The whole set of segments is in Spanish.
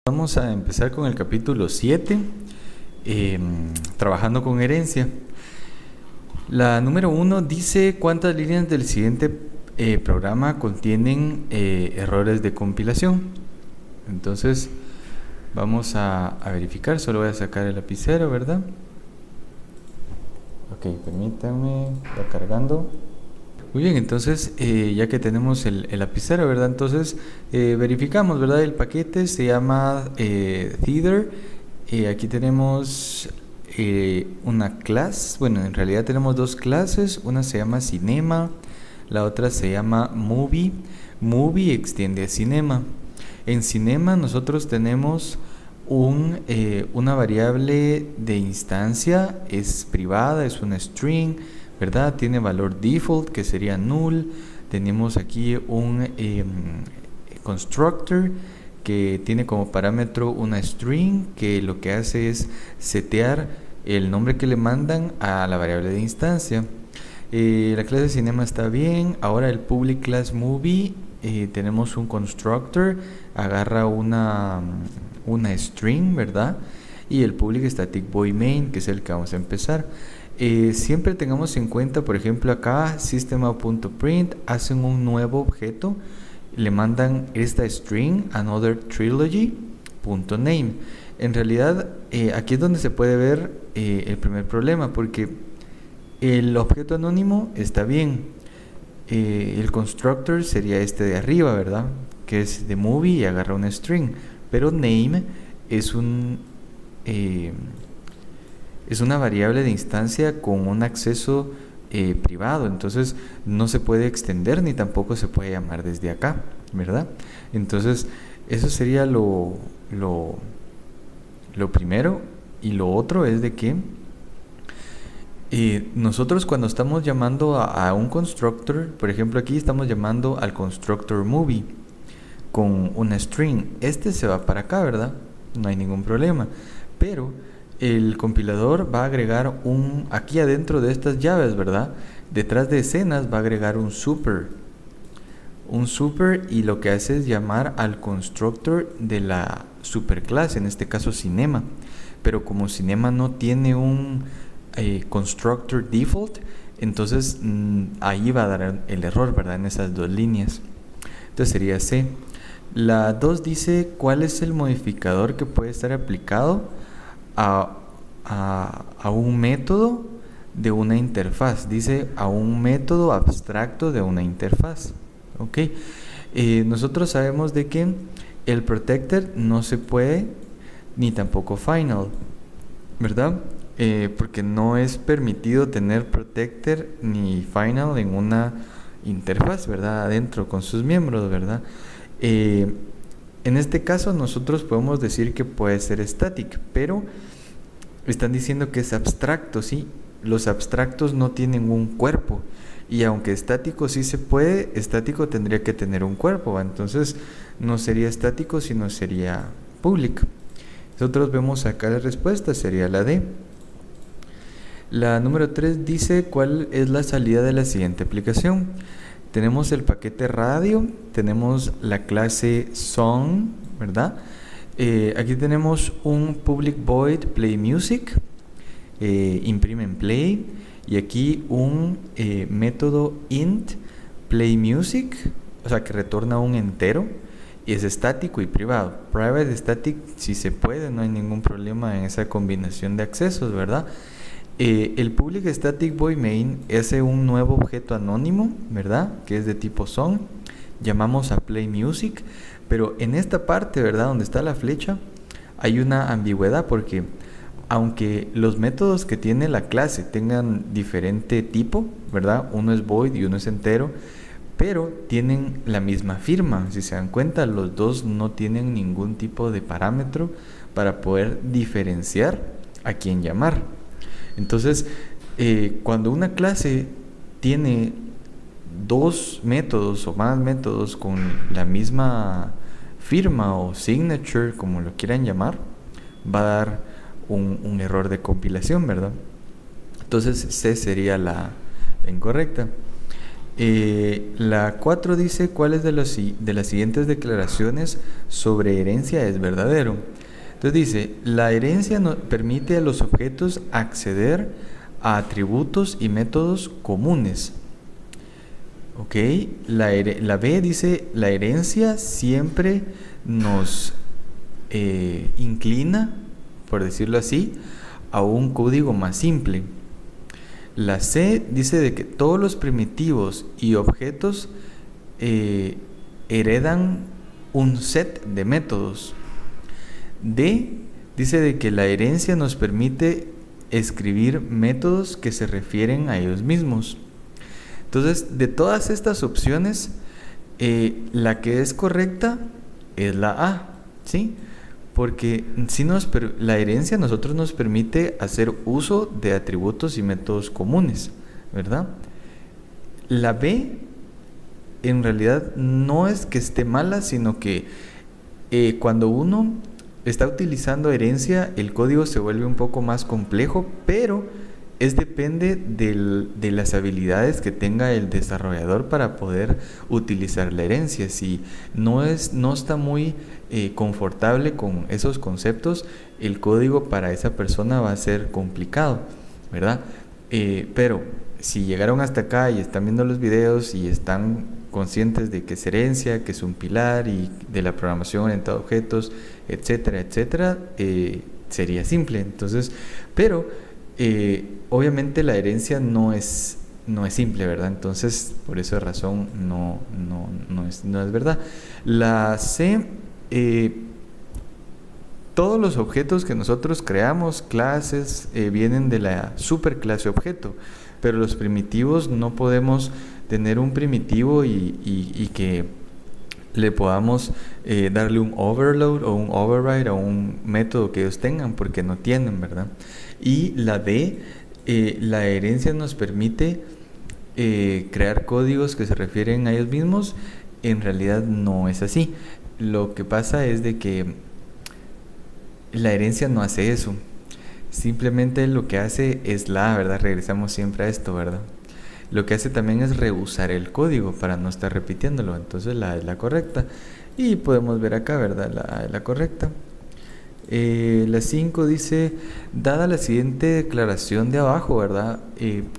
Vamos a empezar con el capítulo 7, trabajando con herencia. La número 1 dice cuántas líneas del siguiente programa contienen errores de compilación. Entonces vamos a verificar, solo voy a sacar el lapicero, ¿verdad? Ok, permítanme, está cargando. Muy bien, entonces ya que tenemos el lapicero, ¿verdad? Entonces verificamos, ¿verdad? El paquete se llama Theater. Aquí tenemos una clase, bueno, en realidad tenemos dos clases. Una se llama Cinema, la otra se llama Movie. Movie extiende a Cinema. En Cinema nosotros tenemos una variable de instancia, es privada, es una string, ¿verdad? Tiene valor default que sería null. Tenemos aquí un constructor que tiene como parámetro una string que lo que hace es setear el nombre que le mandan a la variable de instancia. La clase de cinema está bien. Ahora el public class movie, tenemos un constructor, agarra una string, ¿verdad? Y el public static void main, que es el que vamos a empezar. Siempre tengamos en cuenta, por ejemplo, acá system.out.print hacen un nuevo objeto, le mandan esta string another trilogy.name. En realidad aquí es donde se puede ver el primer problema, porque el objeto anónimo está bien, el constructor sería este de arriba, ¿verdad? Que es de movie y agarra una string, pero name es una variable de instancia con un acceso privado, entonces no se puede extender ni tampoco se puede llamar desde acá, ¿verdad? Entonces eso sería lo primero. Y lo otro es de que nosotros cuando estamos llamando a un constructor, por ejemplo aquí estamos llamando al constructor movie con una string, este se va para acá, ¿verdad? No hay ningún problema, pero el compilador va a agregar aquí adentro de estas llaves, ¿verdad? Detrás de escenas va a agregar un super, y lo que hace es llamar al constructor de la superclase, en este caso Cinema, pero como Cinema no tiene un constructor default, entonces ahí va a dar el error, ¿verdad? En esas dos líneas. Entonces sería C. La 2 dice cuál es el modificador que puede estar aplicado a un método de una interfaz. Dice a un método abstracto de una interfaz. Ok, nosotros sabemos de que el protector no se puede, ni tampoco final, ¿verdad? Porque no es permitido tener protector ni final en una interfaz, ¿verdad? Adentro con sus miembros, ¿verdad? En este caso nosotros podemos decir que puede ser static, pero están diciendo que es abstracto, ¿sí? Los abstractos no tienen un cuerpo, y aunque estático sí se puede, estático tendría que tener un cuerpo, ¿va? Entonces no sería estático, sino sería public. Nosotros vemos acá la respuesta, sería la D. La número 3 dice cuál es la salida de la siguiente aplicación. Tenemos el paquete radio, tenemos la clase song, ¿verdad? Aquí tenemos un public void play music, imprime en play, y aquí un método int play music, o sea que retorna un entero, y es estático y privado. Private static si se puede, no hay ningún problema en esa combinación de accesos, ¿verdad? El public static void main es un nuevo objeto anónimo, ¿verdad? Que es de tipo song, llamamos a play music, pero en esta parte, ¿verdad? Donde está la flecha, hay una ambigüedad, porque aunque los métodos que tiene la clase tengan diferente tipo, ¿verdad? Uno es void y uno es entero, pero tienen la misma firma. Si se dan cuenta, los dos no tienen ningún tipo de parámetro para poder diferenciar a quién llamar. Entonces, cuando una clase tiene dos métodos o más métodos con la misma firma o signature, como lo quieran llamar, va a dar un error de compilación, ¿verdad? Entonces C sería la incorrecta. La 4 dice cuáles de las siguientes declaraciones sobre herencia es verdadero. Entonces dice, la herencia permite a los objetos acceder a atributos y métodos comunes. Ok, la B dice, la herencia siempre nos inclina, por decirlo así, a un código más simple. La C dice de que todos los primitivos y objetos heredan un set de métodos. D dice de que la herencia nos permite escribir métodos que se refieren a ellos mismos. Entonces, de todas estas opciones, la que es correcta es la A, ¿sí? Porque la herencia a nosotros nos permite hacer uso de atributos y métodos comunes, ¿verdad? La B, en realidad, no es que esté mala, sino que cuando uno está utilizando herencia, el código se vuelve un poco más complejo, pero depende de las habilidades que tenga el desarrollador para poder utilizar la herencia. Si no está muy confortable con esos conceptos, el código para esa persona va a ser complicado, ¿verdad? Pero si llegaron hasta acá y están viendo los videos y están conscientes de que es herencia, que es un pilar y de la programación orientada a objetos, etcétera, etcétera, sería simple. Entonces, pero obviamente la herencia no es simple, ¿verdad? Entonces, por esa razón no es verdad. La C, todos los objetos que nosotros creamos, clases, vienen de la superclase objeto, pero los primitivos no podemos tener un primitivo y que le podamos darle un overload o un override a un método que ellos tengan, porque no tienen, ¿verdad? Y la D, la herencia nos permite crear códigos que se refieren a ellos mismos. En realidad no es así. Lo que pasa es de que la herencia no hace eso. Simplemente lo que hace es ¿verdad? Regresamos siempre a esto, ¿verdad? Lo que hace también es reusar el código para no estar repitiéndolo. Entonces la A es la correcta. Y podemos ver acá, ¿verdad? La A es la correcta. La 5 dice, dada la siguiente declaración de abajo, ¿verdad?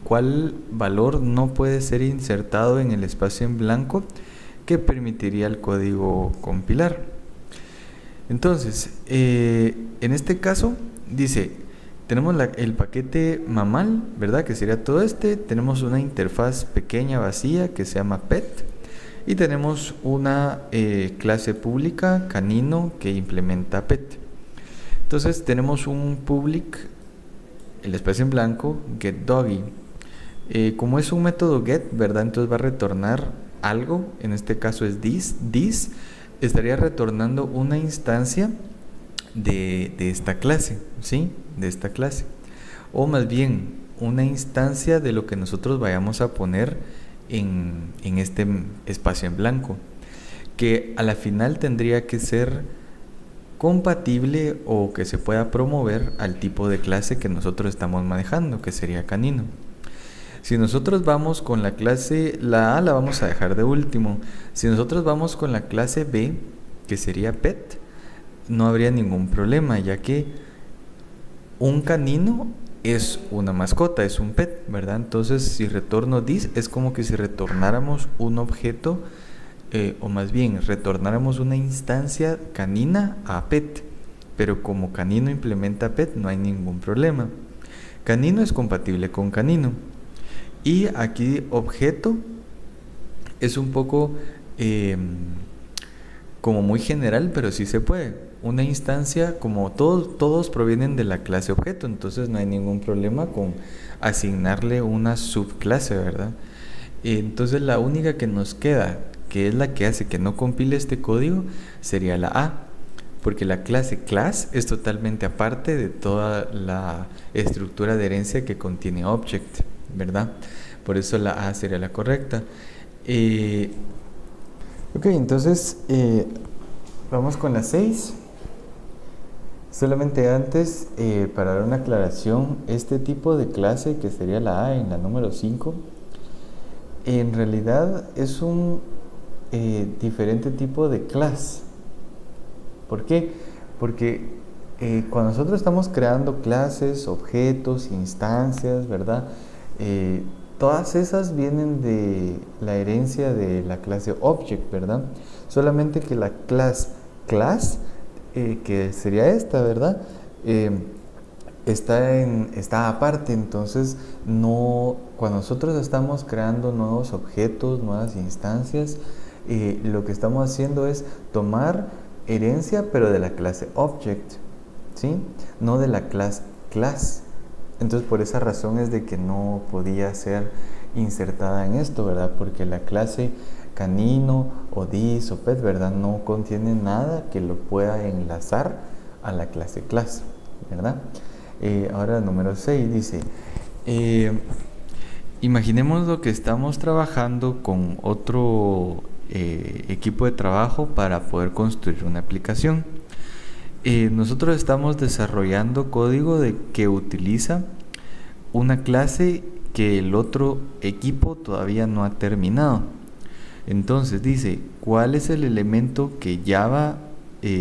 ¿Cuál valor no puede ser insertado en el espacio en blanco que permitiría al código compilar? Entonces, en este caso, dice, tenemos el paquete mamal, ¿verdad? Que sería todo tenemos una interfaz pequeña vacía que se llama pet, y tenemos una clase pública, canino, que implementa pet. Entonces tenemos un public, el espacio en blanco, getDoggy. Como es un método get, ¿verdad? Entonces va a retornar algo, en este caso es this. This estaría retornando una instancia de esta clase, ¿sí? De esta clase. O más bien, una instancia de lo que nosotros vayamos a poner en este espacio en blanco, que a la final tendría que ser compatible o que se pueda promover al tipo de clase que nosotros estamos manejando, que sería canino. Si nosotros vamos con la clase, la A la vamos a dejar de último. Si nosotros vamos con la clase B, que sería pet, no habría ningún problema, ya que un canino es una mascota, es un pet, ¿verdad? Entonces, si retorno this, es como que si retornáramos un objeto, o más bien retornáramos una instancia canina a pet, pero como canino implementa pet, no hay ningún problema. Canino es compatible con canino. Y aquí objeto es un poco como muy general, pero sí se puede. Una instancia, como todos provienen de la clase objeto, entonces no hay ningún problema con asignarle una subclase, ¿verdad? Entonces la única que nos queda, que es la que hace que no compile este código, sería la A, porque la clase class es totalmente aparte de toda la estructura de herencia que contiene object, ¿verdad? Por eso la A sería la correcta. Ok, entonces vamos con la 6. Solamente antes, para dar una aclaración, este tipo de clase, que sería la A en la número 5, En realidad es un diferente tipo de clase. ¿Por qué? Porque cuando nosotros estamos creando clases, objetos, instancias, ¿verdad? Todas esas vienen de la herencia de la clase object, ¿verdad? Solamente que la class, que sería esta, ¿verdad? Está aparte, entonces no, cuando nosotros estamos creando nuevos objetos, nuevas instancias, lo que estamos haciendo es tomar herencia, pero de la clase object, ¿sí? No de la clase class. Entonces por esa razón es de que no podía ser insertada en esto, ¿verdad? Porque la clase canino o dis o pet, ¿verdad? No contiene nada que lo pueda enlazar a la clase class, ¿verdad? Ahora el número 6 dice, imaginemos lo que estamos trabajando con otro equipo de trabajo para poder construir una aplicación. Nosotros estamos desarrollando código que utiliza una clase que el otro equipo todavía no ha terminado. Entonces dice, ¿cuál es el elemento que Java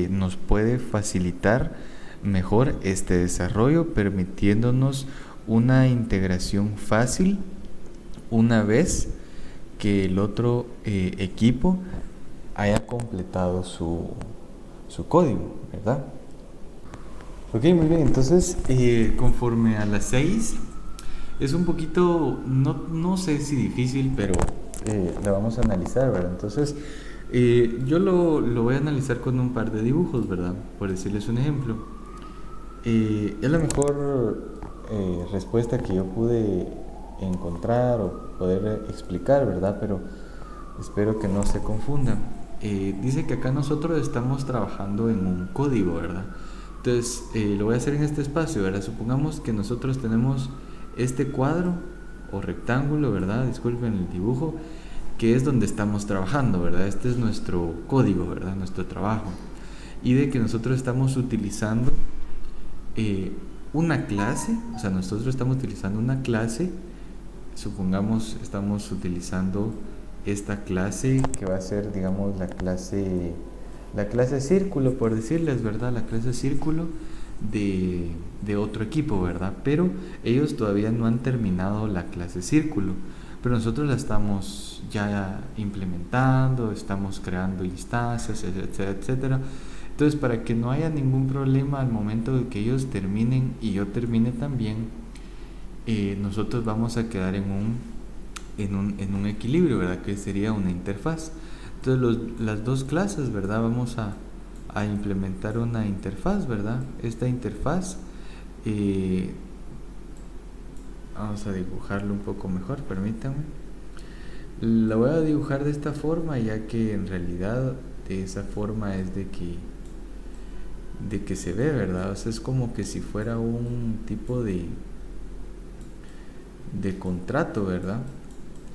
nos puede facilitar mejor este desarrollo, permitiéndonos una integración fácil una vez que el otro equipo haya completado su código, ¿verdad? Ok, muy bien, entonces conforme a las 6 es un poquito, no sé si difícil, pero la vamos a analizar, ¿verdad? Entonces yo lo voy a analizar con un par de dibujos, ¿verdad? Por decirles un ejemplo. Es la mejor respuesta que yo pude encontrar o poder explicar, ¿verdad? Pero espero que no se confundan. Dice que acá nosotros estamos trabajando en un código, ¿verdad? Entonces lo voy a hacer en este espacio, ¿verdad? Supongamos que nosotros tenemos este cuadro o rectángulo, ¿verdad? Disculpen el dibujo, que es donde estamos trabajando, ¿verdad? Este es nuestro código, ¿verdad? Nuestro trabajo. Y de que nosotros estamos utilizando una clase, o sea, nosotros estamos utilizando una clase, supongamos estamos utilizando esta clase que va a ser, digamos, la clase círculo, por decirles, ¿verdad? La clase círculo de otro equipo, ¿verdad? Pero ellos todavía no han terminado la clase círculo, pero nosotros la estamos ya implementando, estamos creando instancias, etcétera, etcétera. Entonces, para que no haya ningún problema al momento de que ellos terminen y yo termine también, nosotros vamos a quedar en un equilibrio, ¿verdad? Que sería una interfaz. Entonces, las dos clases, ¿verdad? Vamos a implementar una interfaz, ¿verdad? Esta interfaz, vamos a dibujarlo un poco mejor, permítanme. La voy a dibujar de esta forma, ya que en realidad de esa forma es de que se ve, ¿verdad? O sea, es como que si fuera un tipo de contrato, ¿verdad?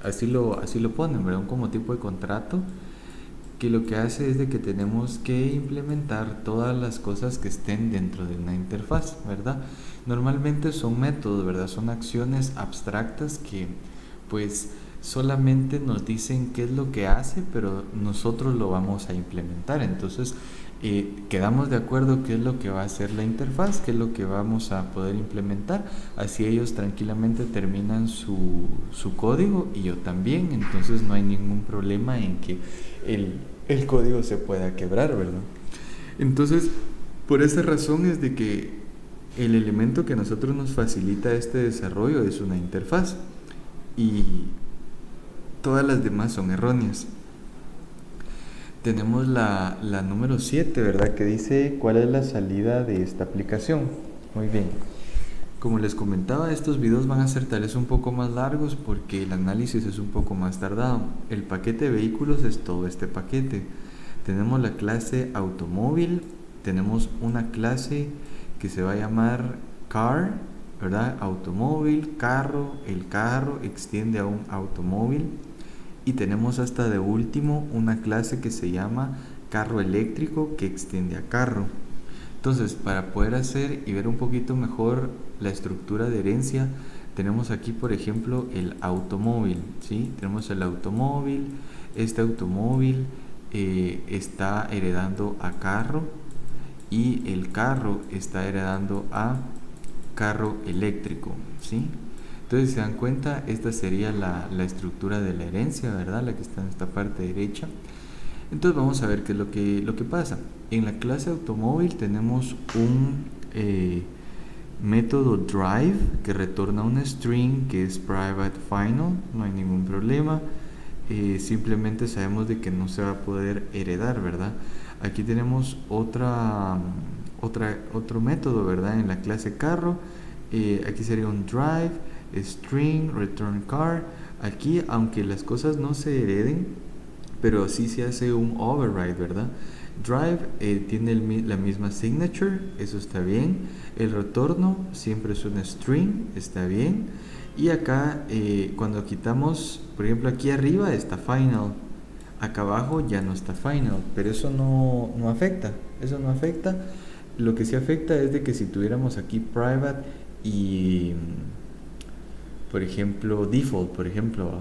Así lo ponen, ¿verdad? Como tipo de contrato, que lo que hace es de que tenemos que implementar todas las cosas que estén dentro de una interfaz, ¿verdad? Normalmente son métodos, ¿verdad? Son acciones abstractas que pues solamente nos dicen qué es lo que hace, pero nosotros lo vamos a implementar. Entonces quedamos de acuerdo qué es lo que va a hacer la interfaz, qué es lo que vamos a poder implementar. Así ellos tranquilamente terminan su código y yo también. Entonces no hay ningún problema en que el código se pueda quebrar, ¿verdad? Entonces, por esa razón es de que el elemento que a nosotros nos facilita este desarrollo es una interfaz y todas las demás son erróneas. Tenemos la número 7, ¿verdad? Que dice cuál es la salida de esta aplicación. Muy bien. Como les comentaba, estos videos van a ser tal vez un poco más largos porque el análisis es un poco más tardado. El paquete de vehículos es todo este paquete. Tenemos la clase automóvil, tenemos una clase que se va a llamar car, ¿verdad? Automóvil, carro, el carro extiende a un automóvil. Y tenemos hasta de último una clase que se llama carro eléctrico que extiende a carro. Entonces, para poder hacer y ver un poquito mejor la estructura de herencia, Tenemos aquí, por ejemplo, el automóvil, ¿sí? Tenemos el automóvil. Este automóvil está heredando a carro, y el carro está heredando a carro eléctrico, ¿sí? Entonces, si se dan cuenta, esta sería la estructura de la herencia, ¿verdad? La que está en esta parte derecha. Entonces vamos a ver qué es lo que pasa. En la clase automóvil tenemos un método drive que retorna una string que es private final, no hay ningún problema. Simplemente sabemos de que no se va a poder heredar, ¿verdad? Aquí tenemos otro método, ¿verdad? En la clase carro, aquí sería un drive, string, return car. Aquí, aunque las cosas no se hereden, pero sí se hace un override, ¿verdad? Drive tiene la misma signature, eso está bien. El retorno siempre es un string, está bien. Y acá, cuando quitamos, por ejemplo, aquí arriba está final, acá abajo ya no está final, pero eso no afecta, eso no afecta. Lo que sí afecta es de que si tuviéramos aquí private y, por ejemplo, default, por ejemplo,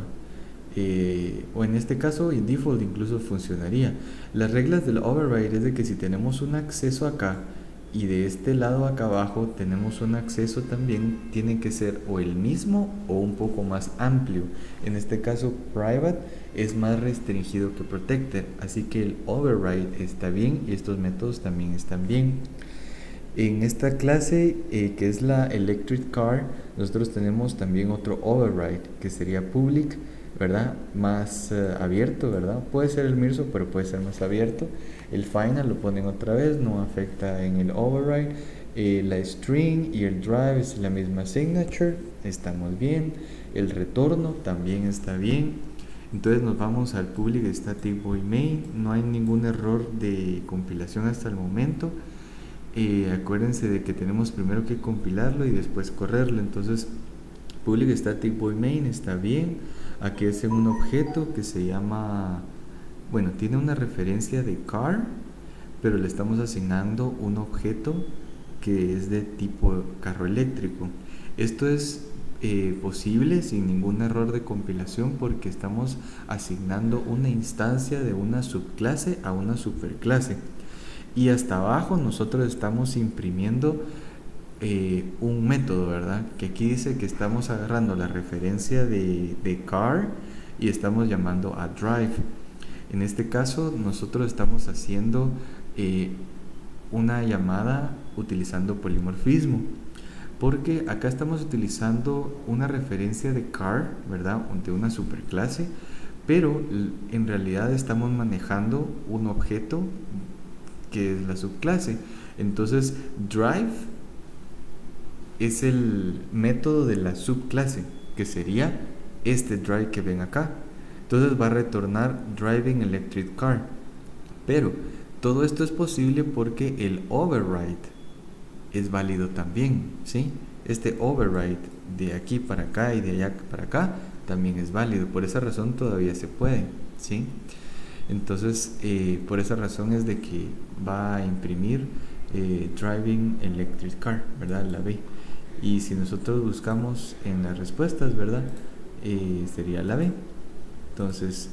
o en este caso el default incluso funcionaría. Las reglas del override es de que si tenemos un acceso acá y de este lado acá abajo tenemos un acceso también, tiene que ser o el mismo o un poco más amplio. En este caso private es más restringido que protected, así que el override está bien y estos métodos también están bien. En esta clase que es la electric car, nosotros tenemos también otro override que sería public, ¿verdad? Más abierto, ¿verdad? Puede ser el mismo, pero puede ser más abierto. El final lo ponen otra vez, no afecta en el override. La string y el drive es la misma signature, estamos bien. El retorno también está bien. Entonces nos vamos al public static void main. No hay ningún error de compilación hasta el momento. Acuérdense de que tenemos primero que compilarlo y después correrlo. Entonces public static void main está bien. Aquí es en un objeto que se llama, bueno, tiene una referencia de car, pero le estamos asignando un objeto que es de tipo carro eléctrico. Esto es posible sin ningún error de compilación porque estamos asignando una instancia de una subclase a una superclase. Y hasta abajo nosotros estamos imprimiendo un método, ¿verdad? Que aquí dice que estamos agarrando la referencia de car y estamos llamando a drive. En este caso nosotros estamos haciendo una llamada utilizando polimorfismo, porque acá estamos utilizando una referencia de car, ¿verdad? De una superclase, pero en realidad estamos manejando un objeto que es la subclase. Entonces drive es el método de la subclase, que sería este drive que ven acá. Entonces va a retornar driving electric car. Pero todo esto es posible porque el override es válido también, ¿sí? Este override de aquí para acá y de allá para acá también es válido. Por esa razón todavía se puede, ¿sí? Entonces, por esa razón es de que va a imprimir driving electric car, ¿verdad? La B. Y si nosotros buscamos en las respuestas, ¿verdad? Sería la B. Entonces,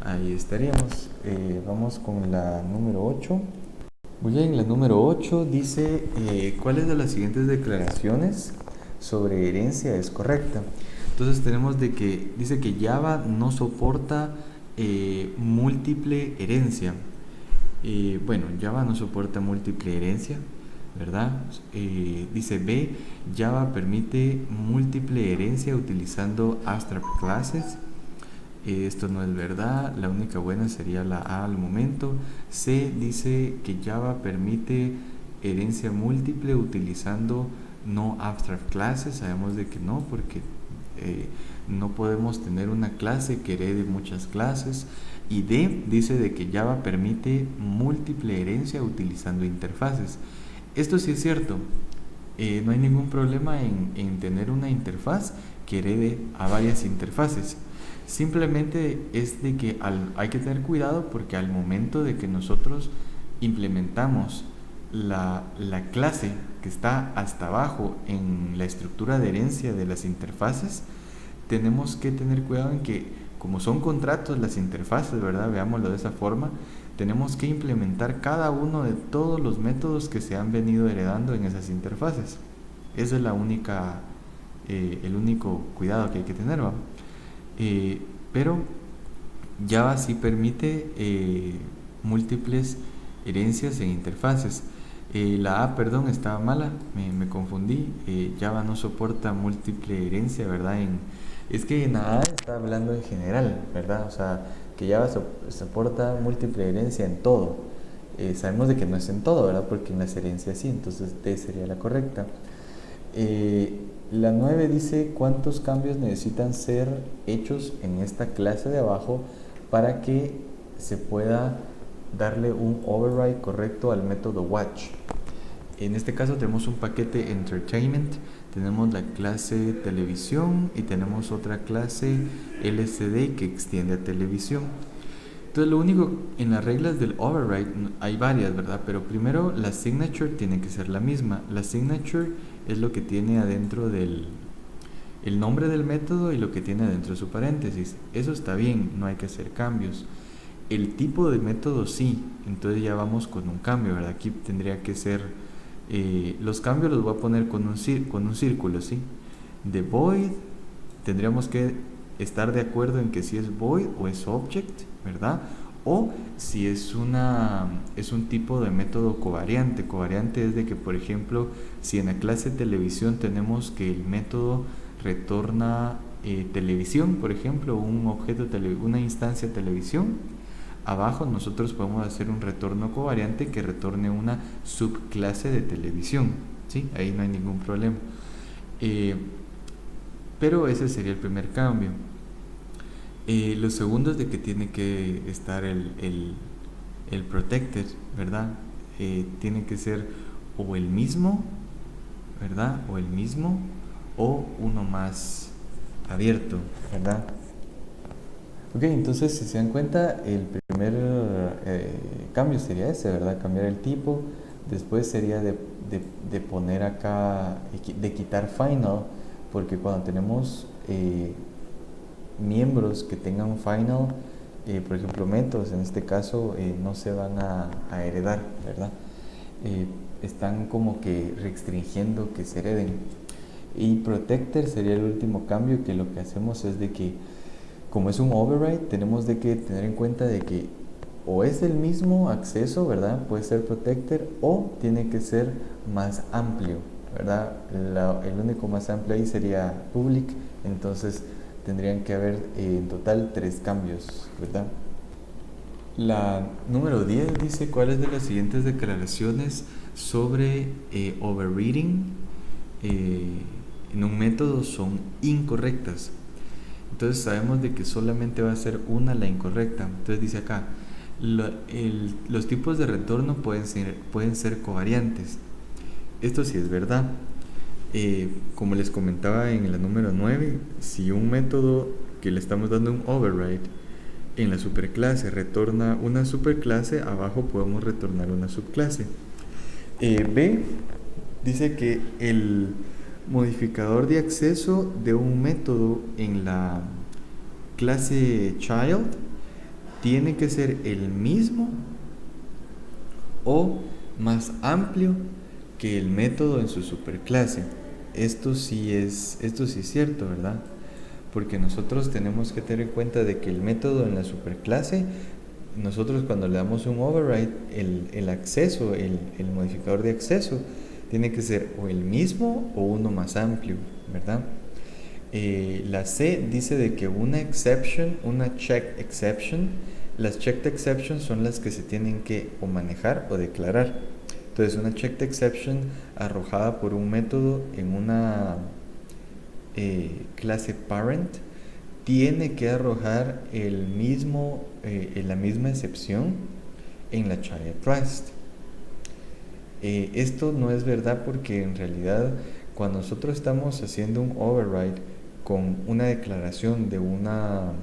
ahí estaríamos. Vamos con la número 8. Muy bien, la número 8 dice, ¿cuáles de las siguientes declaraciones sobre herencia es correcta? Entonces tenemos de que dice que Java no soporta múltiple herencia. Bueno, Java no soporta múltiple herencia, ¿verdad? Dice B, Java permite múltiple herencia utilizando abstract classes. Esto no es verdad, la única buena sería la A al momento. C dice que Java permite herencia múltiple utilizando no abstract classes. Sabemos de que no, porque no podemos tener una clase que herede muchas clases. Y D dice de que Java permite múltiple herencia utilizando interfaces. Esto sí es cierto, no hay ningún problema en tener una interfaz que herede a varias interfaces. Simplemente es de que hay que tener cuidado porque al momento de que nosotros implementamos la clase que está hasta abajo en la estructura de herencia de las interfaces, tenemos que tener cuidado en que, como son contratos las interfaces, ¿verdad? Veámoslo de esa forma, tenemos que implementar cada uno de todos los métodos que se han venido heredando en esas interfaces. Esa es el único cuidado que hay que tener, ¿va? Pero Java sí permite múltiples herencias en interfaces. La A, perdón, estaba mala, me confundí. Java no soporta múltiple herencia, ¿verdad? Es que en la A está hablando en general, ¿verdad? O sea, que Java soporta múltiple herencia en todo. Sabemos de que no es en todo, ¿verdad? Porque en las herencias sí, entonces D sería la correcta. La 9 dice cuántos cambios necesitan ser hechos en esta clase de abajo para que se pueda darle un override correcto al método watch. En este caso tenemos un paquete entertainment, tenemos la clase televisión y tenemos otra clase LCD que extiende a televisión. Entonces lo único en las reglas del override hay varias, ¿verdad? Pero primero la signature tiene que ser la misma. La signature es lo que tiene adentro el nombre del método y lo que tiene adentro de su paréntesis. Eso está bien, no hay que hacer cambios. El tipo de método sí, entonces ya vamos con un cambio, ¿verdad? Aquí tendría que ser, los cambios los voy a poner con un círculo, ¿sí? De void, tendríamos que estar de acuerdo en que si es void o es object, ¿verdad? O si es un tipo de método covariante. Covariante es de que, por ejemplo, si en la clase televisión tenemos que el método retorna televisión, por ejemplo, un objeto una instancia televisión, abajo nosotros podemos hacer un retorno covariante que retorne una subclase de televisión, ¿sí? Ahí no hay ningún problema. Pero ese sería el primer cambio. Lo segundo es de que tiene que estar el protected, ¿verdad? Tiene que ser o el mismo, ¿verdad? O el mismo o uno más abierto, ¿verdad? Ok, entonces si se dan cuenta, el primer cambio sería ese, ¿verdad? Cambiar el tipo. Después sería de poner acá, de quitar final, porque cuando tenemos miembros que tengan final, por ejemplo métodos en este caso, no se van a heredar, ¿verdad? Están como que restringiendo que se hereden. Y protector sería el último cambio, que lo que hacemos es de que, como es un override, tenemos de que tener en cuenta de que o es el mismo acceso, ¿verdad? Puede ser protector, o tiene que ser más amplio, ¿verdad? El único más amplio ahí sería public, entonces tendrían que haber en total 3 cambios, ¿verdad? La número 10 dice cuáles de las siguientes declaraciones sobre overreading en un método son incorrectas. Entonces sabemos de que solamente va a ser una la incorrecta. Entonces dice acá, los tipos de retorno pueden ser covariantes. Esto sí es verdad. Como les comentaba en la número 9, si un método que le estamos dando un override en la superclase retorna una superclase, abajo podemos retornar una subclase. B dice que el modificador de acceso de un método en la clase child tiene que ser el mismo o más amplio que el método en su superclase. Esto sí es cierto, ¿verdad? Porque nosotros tenemos que tener en cuenta de que el método en la superclase, nosotros cuando le damos un override, el acceso, el modificador de acceso tiene que ser o el mismo o uno más amplio, ¿verdad? La C dice de que una checked exception, las checked exceptions son las que se tienen que o manejar o declarar. Entonces una checked exception arrojada por un método en una clase parent tiene que arrojar la misma excepción en la child class. Esto no es verdad, porque en realidad cuando nosotros estamos haciendo un override con una declaración de una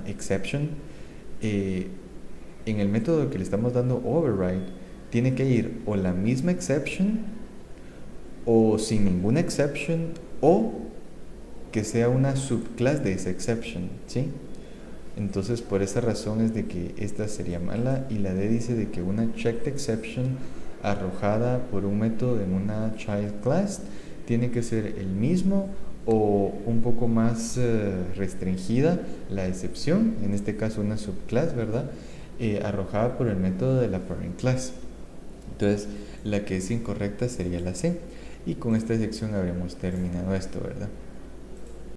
exception, en el método que le estamos dando override, tiene que ir o la misma exception o sin ninguna exception o que sea una subclase de esa exception, ¿sí? Entonces por esa razón es de que esta sería mala, y la D dice de que una checked exception arrojada por un método en una child class tiene que ser el mismo o un poco más restringida la excepción, en este caso una subclass, ¿verdad? Arrojada por el método de la parent class. Entonces la que es incorrecta sería la C, y con esta sección habremos terminado esto, ¿verdad?